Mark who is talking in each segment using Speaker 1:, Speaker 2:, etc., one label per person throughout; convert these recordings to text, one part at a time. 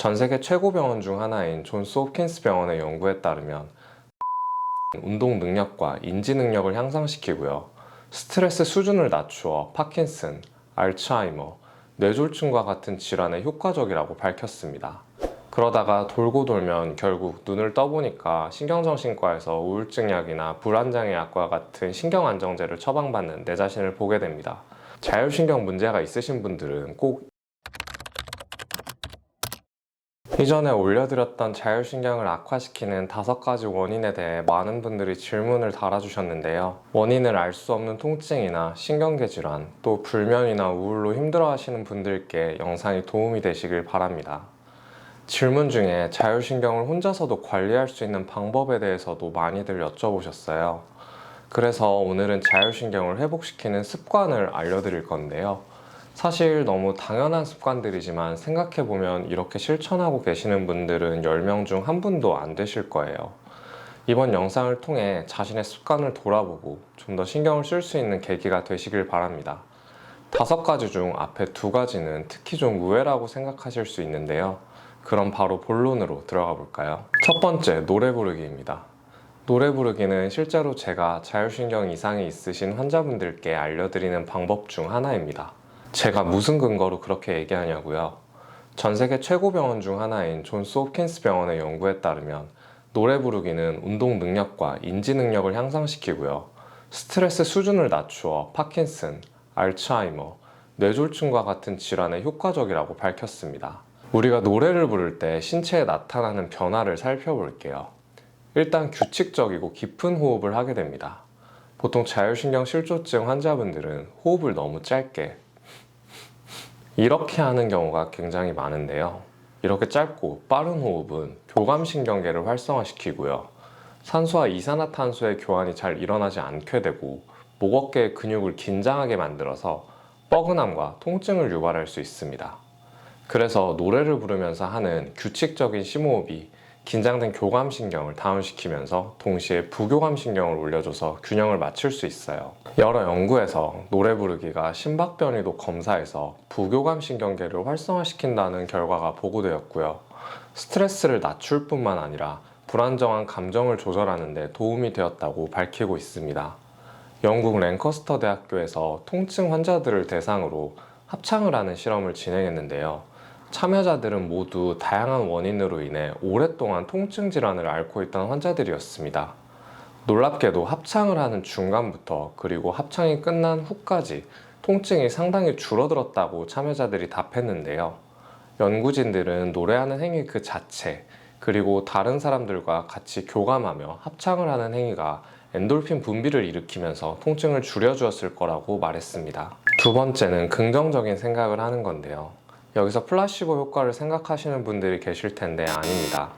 Speaker 1: 전 세계 최고 병원 중 하나인 존스 홉킨스 병원의 연구에 따르면 운동 능력과 인지 능력을 향상시키고요. 스트레스 수준을 낮추어 파킨슨, 알츠하이머, 뇌졸중과 같은 질환에 효과적이라고 밝혔습니다. 그러다가 돌고 돌면 결국 눈을 떠보니까 신경정신과에서 우울증 약이나 불안장애 약과 같은 신경안정제를 처방받는 내 자신을 보게 됩니다. 자율신경 문제가 있으신 분들은 꼭 이전에 올려드렸던 자율신경을 악화시키는 5가지 원인에 대해 많은 분들이 질문을 달아주셨는데요. 원인을 알 수 없는 통증이나 신경계 질환, 또 불면이나 우울로 힘들어하시는 분들께 영상이 도움이 되시길 바랍니다. 질문 중에 자율신경을 혼자서도 관리할 수 있는 방법에 대해서도 많이들 여쭤보셨어요. 그래서 오늘은 자율신경을 회복시키는 습관을 알려드릴 건데요. 사실 너무 당연한 습관들이지만 생각해보면 이렇게 실천하고 계시는 분들은 10명 중 한 분도 안 되실 거예요. 이번 영상을 통해 자신의 습관을 돌아보고 좀 더 신경을 쓸 수 있는 계기가 되시길 바랍니다. 5가지 중 앞에 2가지는 특히 좀 우회라고 생각하실 수 있는데요. 그럼 바로 본론으로 들어가 볼까요? 첫 번째, 노래 부르기입니다. 노래 부르기는 실제로 제가 자율신경 이상이 있으신 환자분들께 알려드리는 방법 중 하나입니다. 제가 무슨 근거로 그렇게 얘기하냐고요? 전 세계 최고 병원 중 하나인 존스 홉킨스 병원의 연구에 따르면 노래 부르기는 운동 능력과 인지 능력을 향상시키고요. 스트레스 수준을 낮추어 파킨슨, 알츠하이머, 뇌졸중과 같은 질환에 효과적이라고 밝혔습니다. 우리가 노래를 부를 때 신체에 나타나는 변화를 살펴볼게요. 일단 규칙적이고 깊은 호흡을 하게 됩니다. 보통 자율신경 실조증 환자분들은 호흡을 너무 짧게 이렇게 하는 경우가 굉장히 많은데요. 이렇게 짧고 빠른 호흡은 교감신경계를 활성화시키고요. 산소와 이산화탄소의 교환이 잘 일어나지 않게 되고 목 어깨의 근육을 긴장하게 만들어서 뻐근함과 통증을 유발할 수 있습니다. 그래서 노래를 부르면서 하는 규칙적인 심호흡이 긴장된 교감신경을 다운시키면서 동시에 부교감신경을 올려줘서 균형을 맞출 수 있어요. 여러 연구에서 노래 부르기가 심박변이도 검사에서 부교감신경계를 활성화시킨다는 결과가 보고되었고요. 스트레스를 낮출 뿐만 아니라 불안정한 감정을 조절하는 데 도움이 되었다고 밝히고 있습니다. 영국 랭커스터 대학교에서 통증 환자들을 대상으로 합창을 하는 실험을 진행했는데요. 참여자들은 모두 다양한 원인으로 인해 오랫동안 통증 질환을 앓고 있던 환자들이었습니다. 놀랍게도 합창을 하는 중간부터 그리고 합창이 끝난 후까지 통증이 상당히 줄어들었다고 참여자들이 답했는데요. 연구진들은 노래하는 행위 그 자체, 그리고 다른 사람들과 같이 교감하며 합창을 하는 행위가 엔돌핀 분비를 일으키면서 통증을 줄여주었을 거라고 말했습니다. 두 번째는 긍정적인 생각을 하는 건데요. 여기서 플라시보 효과를 생각하시는 분들이 계실 텐데 아닙니다.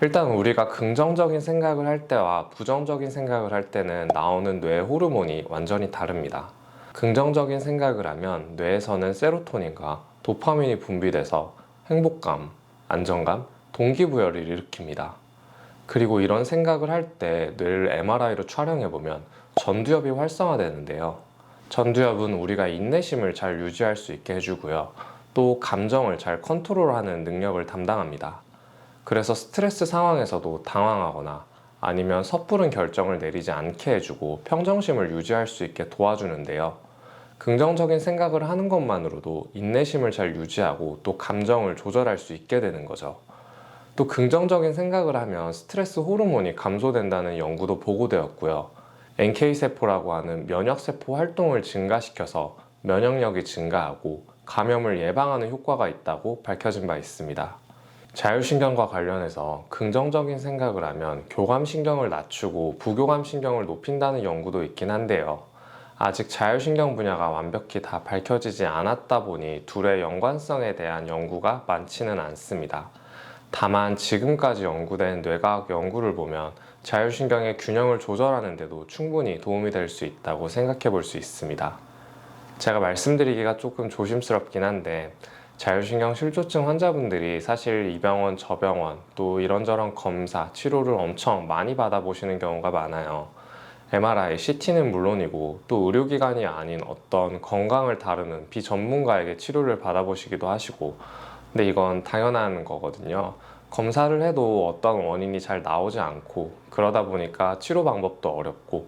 Speaker 1: 일단 우리가 긍정적인 생각을 할 때와 부정적인 생각을 할 때는 나오는 뇌 호르몬이 완전히 다릅니다. 긍정적인 생각을 하면 뇌에서는 세로토닌과 도파민이 분비돼서 행복감, 안정감, 동기부여를 일으킵니다. 그리고 이런 생각을 할 때 뇌를 MRI로 촬영해보면 전두엽이 활성화되는데요. 전두엽은 우리가 인내심을 잘 유지할 수 있게 해주고요. 또 감정을 잘 컨트롤하는 능력을 담당합니다. 그래서 스트레스 상황에서도 당황하거나 아니면 섣부른 결정을 내리지 않게 해주고 평정심을 유지할 수 있게 도와주는데요. 긍정적인 생각을 하는 것만으로도 인내심을 잘 유지하고 또 감정을 조절할 수 있게 되는 거죠. 또 긍정적인 생각을 하면 스트레스 호르몬이 감소된다는 연구도 보고되었고요. NK세포라고 하는 면역세포 활동을 증가시켜서 면역력이 증가하고 감염을 예방하는 효과가 있다고 밝혀진 바 있습니다. 자율신경과 관련해서 긍정적인 생각을 하면 교감신경을 낮추고 부교감신경을 높인다는 연구도 있긴 한데요. 아직 자율신경 분야가 완벽히 다 밝혀지지 않았다 보니 둘의 연관성에 대한 연구가 많지는 않습니다. 다만 지금까지 연구된 뇌과학 연구를 보면 자율신경의 균형을 조절하는 데도 충분히 도움이 될 수 있다고 생각해 볼 수 있습니다. 제가 말씀드리기가 조금 조심스럽긴 한데 자율신경 실조증 환자분들이 사실 이 병원 저 병원 또 이런저런 검사, 치료를 엄청 많이 받아보시는 경우가 많아요. MRI, CT는 물론이고 또 의료기관이 아닌 어떤 건강을 다루는 비전문가에게 치료를 받아보시기도 하시고 근데 이건 당연한 거거든요. 검사를 해도 어떤 원인이 잘 나오지 않고 그러다 보니까 치료 방법도 어렵고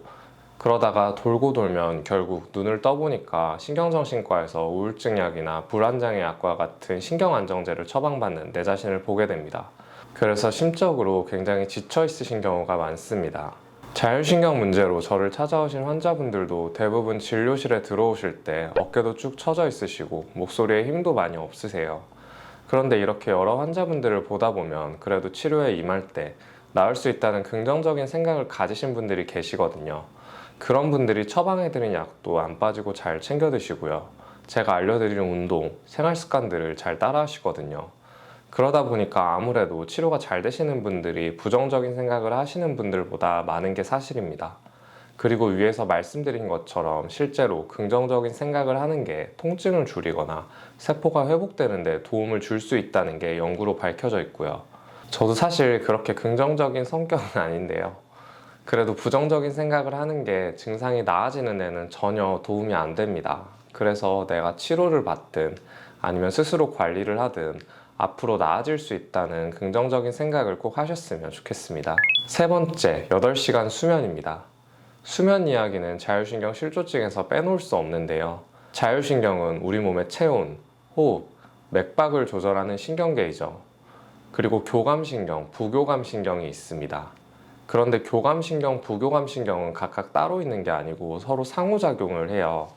Speaker 1: 그러다가 돌고 돌면 결국 눈을 떠보니까 신경정신과에서 우울증 약이나 불안장애 약과 같은 신경안정제를 처방받는 내 자신을 보게 됩니다. 그래서 심적으로 굉장히 지쳐 있으신 경우가 많습니다. 자율신경 문제로 저를 찾아오신 환자분들도 대부분 진료실에 들어오실 때 어깨도 쭉 처져 있으시고 목소리에 힘도 많이 없으세요. 그런데 이렇게 여러 환자분들을 보다 보면 그래도 치료에 임할 때 나을 수 있다는 긍정적인 생각을 가지신 분들이 계시거든요. 그런 분들이 처방해드린 약도 안 빠지고 잘 챙겨 드시고요. 제가 알려드리는 운동, 생활 습관들을 잘 따라 하시거든요. 그러다 보니까 아무래도 치료가 잘 되시는 분들이 부정적인 생각을 하시는 분들보다 많은 게 사실입니다. 그리고 위에서 말씀드린 것처럼 실제로 긍정적인 생각을 하는 게 통증을 줄이거나 세포가 회복되는 데 도움을 줄 수 있다는 게 연구로 밝혀져 있고요. 저도 사실 그렇게 긍정적인 성격은 아닌데요. 그래도 부정적인 생각을 하는 게 증상이 나아지는 데는 전혀 도움이 안 됩니다. 그래서 내가 치료를 받든 아니면 스스로 관리를 하든 앞으로 나아질 수 있다는 긍정적인 생각을 꼭 하셨으면 좋겠습니다. 세 번째, 8시간 수면입니다. 수면 이야기는 자율신경 실조증에서 빼놓을 수 없는데요. 자율신경은 우리 몸의 체온, 호흡, 맥박을 조절하는 신경계이죠. 그리고 교감신경, 부교감신경이 있습니다. 그런데 교감신경, 부교감신경은 각각 따로 있는 게 아니고 서로 상호작용을 해요.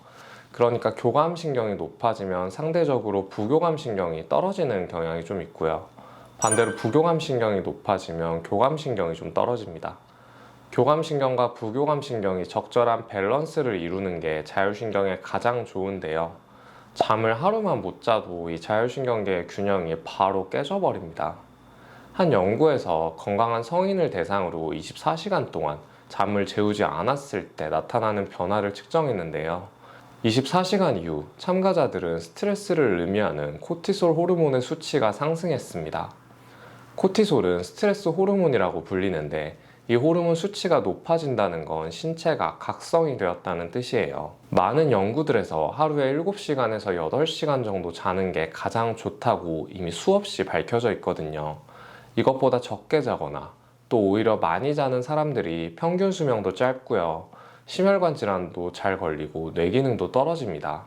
Speaker 1: 그러니까 교감신경이 높아지면 상대적으로 부교감신경이 떨어지는 경향이 좀 있고요. 반대로 부교감신경이 높아지면 교감신경이 좀 떨어집니다. 교감신경과 부교감신경이 적절한 밸런스를 이루는 게 자율신경에 가장 좋은데요. 잠을 하루만 못 자도 이 자율신경계의 균형이 바로 깨져버립니다. 한 연구에서 건강한 성인을 대상으로 24시간 동안 잠을 재우지 않았을 때 나타나는 변화를 측정했는데요. 24시간 이후 참가자들은 스트레스를 의미하는 코티솔 호르몬의 수치가 상승했습니다. 코티솔은 스트레스 호르몬이라고 불리는데 이 호르몬 수치가 높아진다는 건 신체가 각성이 되었다는 뜻이에요. 많은 연구들에서 하루에 7시간에서 8시간 정도 자는 게 가장 좋다고 이미 수없이 밝혀져 있거든요. 이것보다 적게 자거나 또 오히려 많이 자는 사람들이 평균 수명도 짧고요. 심혈관 질환도 잘 걸리고 뇌 기능도 떨어집니다.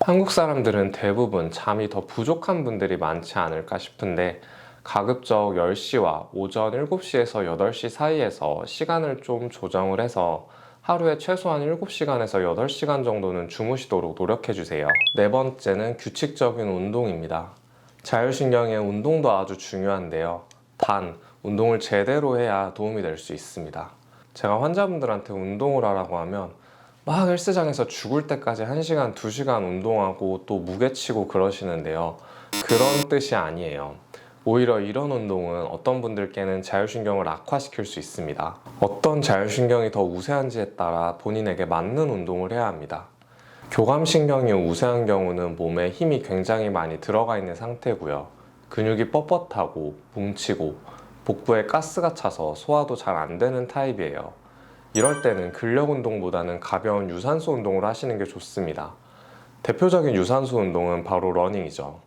Speaker 1: 한국 사람들은 대부분 잠이 더 부족한 분들이 많지 않을까 싶은데 가급적 10시와 오전 7시에서 8시 사이에서 시간을 좀 조정을 해서 하루에 최소한 7시간에서 8시간 정도는 주무시도록 노력해주세요. 네 번째는 규칙적인 운동입니다. 자율신경의 운동도 아주 중요한데요. 단, 운동을 제대로 해야 도움이 될 수 있습니다. 제가 환자분들한테 운동을 하라고 하면 막 헬스장에서 죽을 때까지 1시간, 2시간 운동하고 또 무게치고 그러시는데요. 그런 뜻이 아니에요. 오히려 이런 운동은 어떤 분들께는 자율신경을 악화시킬 수 있습니다. 어떤 자율신경이 더 우세한지에 따라 본인에게 맞는 운동을 해야 합니다. 교감신경이 우세한 경우는 몸에 힘이 굉장히 많이 들어가 있는 상태고요. 근육이 뻣뻣하고 뭉치고 복부에 가스가 차서 소화도 잘 안 되는 타입이에요. 이럴 때는 근력 운동보다는 가벼운 유산소 운동을 하시는 게 좋습니다. 대표적인 유산소 운동은 바로 러닝이죠.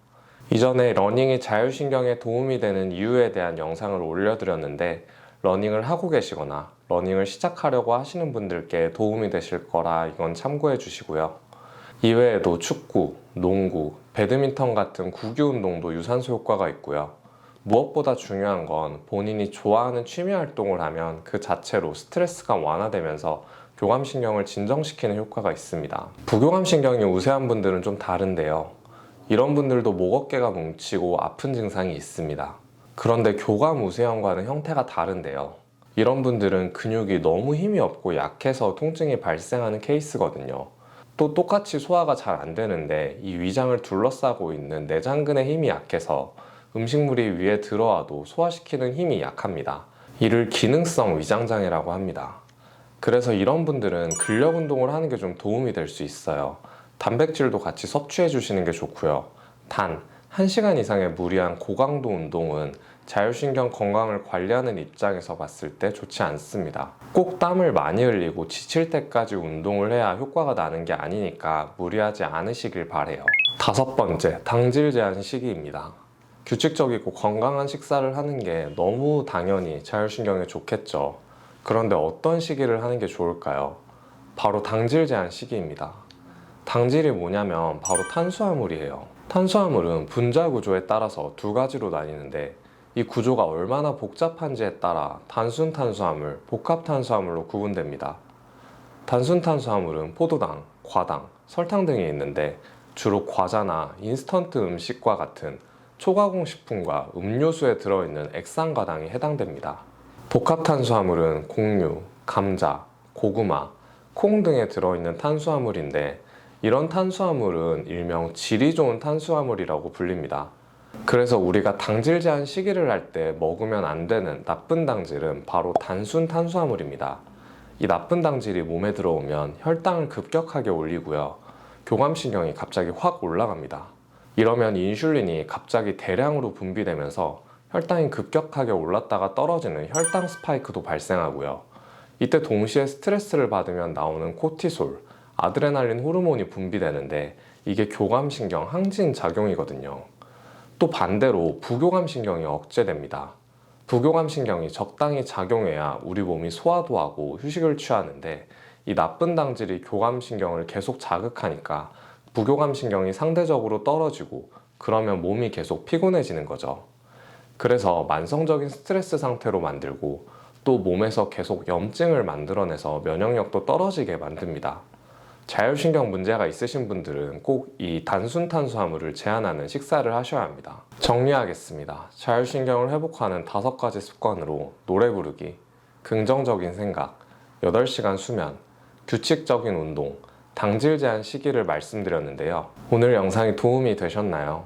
Speaker 1: 이전에 러닝이 자율신경에 도움이 되는 이유에 대한 영상을 올려드렸는데 러닝을 하고 계시거나 러닝을 시작하려고 하시는 분들께 도움이 되실 거라 이건 참고해 주시고요. 이외에도 축구, 농구, 배드민턴 같은 구기 운동도 유산소 효과가 있고요. 무엇보다 중요한 건 본인이 좋아하는 취미 활동을 하면 그 자체로 스트레스가 완화되면서 교감신경을 진정시키는 효과가 있습니다. 부교감신경이 우세한 분들은 좀 다른데요. 이런 분들도 목 어깨가 뭉치고 아픈 증상이 있습니다. 그런데 교감 우세형과는 형태가 다른데요. 이런 분들은 근육이 너무 힘이 없고 약해서 통증이 발생하는 케이스거든요. 또 똑같이 소화가 잘 안 되는데 이 위장을 둘러싸고 있는 내장근의 힘이 약해서 음식물이 위에 들어와도 소화시키는 힘이 약합니다. 이를 기능성 위장장애라고 합니다. 그래서 이런 분들은 근력 운동을 하는 게 좀 도움이 될 수 있어요. 단백질도 같이 섭취해 주시는 게 좋고요. 단, 1시간 이상의 무리한 고강도 운동은 자율신경 건강을 관리하는 입장에서 봤을 때 좋지 않습니다. 꼭 땀을 많이 흘리고 지칠 때까지 운동을 해야 효과가 나는 게 아니니까 무리하지 않으시길 바래요. 다섯 번째, 당질 제한 시기입니다. 규칙적이고 건강한 식사를 하는 게 너무 당연히 자율신경에 좋겠죠. 그런데 어떤 시기를 하는 게 좋을까요? 바로 당질 제한 시기입니다. 당질이 뭐냐면 바로 탄수화물이에요. 탄수화물은 분자 구조에 따라서 두 가지로 나뉘는데 이 구조가 얼마나 복잡한지에 따라 단순 탄수화물, 복합 탄수화물로 구분됩니다. 단순 탄수화물은 포도당, 과당, 설탕 등이 있는데 주로 과자나 인스턴트 음식과 같은 초가공 식품과 음료수에 들어있는 액상과당이 해당됩니다. 복합 탄수화물은 곡류, 감자, 고구마, 콩 등에 들어있는 탄수화물인데 이런 탄수화물은 일명 질이 좋은 탄수화물이라고 불립니다. 그래서 우리가 당질 제한 시기를 할 때 먹으면 안 되는 나쁜 당질은 바로 단순 탄수화물입니다. 이 나쁜 당질이 몸에 들어오면 혈당을 급격하게 올리고요. 교감신경이 갑자기 확 올라갑니다. 이러면 인슐린이 갑자기 대량으로 분비되면서 혈당이 급격하게 올랐다가 떨어지는 혈당 스파이크도 발생하고요. 이때 동시에 스트레스를 받으면 나오는 코티솔, 아드레날린 호르몬이 분비되는데 이게 교감신경 항진 작용이거든요. 또 반대로 부교감신경이 억제됩니다. 부교감신경이 적당히 작용해야 우리 몸이 소화도 하고 휴식을 취하는데 이 나쁜 당질이 교감신경을 계속 자극하니까 부교감신경이 상대적으로 떨어지고 그러면 몸이 계속 피곤해지는 거죠. 그래서 만성적인 스트레스 상태로 만들고 또 몸에서 계속 염증을 만들어내서 면역력도 떨어지게 만듭니다. 자율신경 문제가 있으신 분들은 꼭 이 단순 탄수화물을 제한하는 식사를 하셔야 합니다. 정리하겠습니다. 자율신경을 회복하는 5가지 습관으로 노래 부르기, 긍정적인 생각, 8시간 수면, 규칙적인 운동, 당질 제한 시기를 말씀드렸는데요. 오늘 영상이 도움이 되셨나요?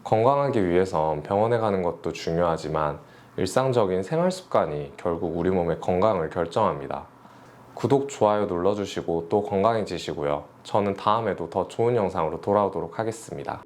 Speaker 1: 건강하기 위해선 병원에 가는 것도 중요하지만 일상적인 생활 습관이 결국 우리 몸의 건강을 결정합니다. 구독, 좋아요 눌러주시고 또 건강해지시고요. 저는 다음에도 더 좋은 영상으로 돌아오도록 하겠습니다.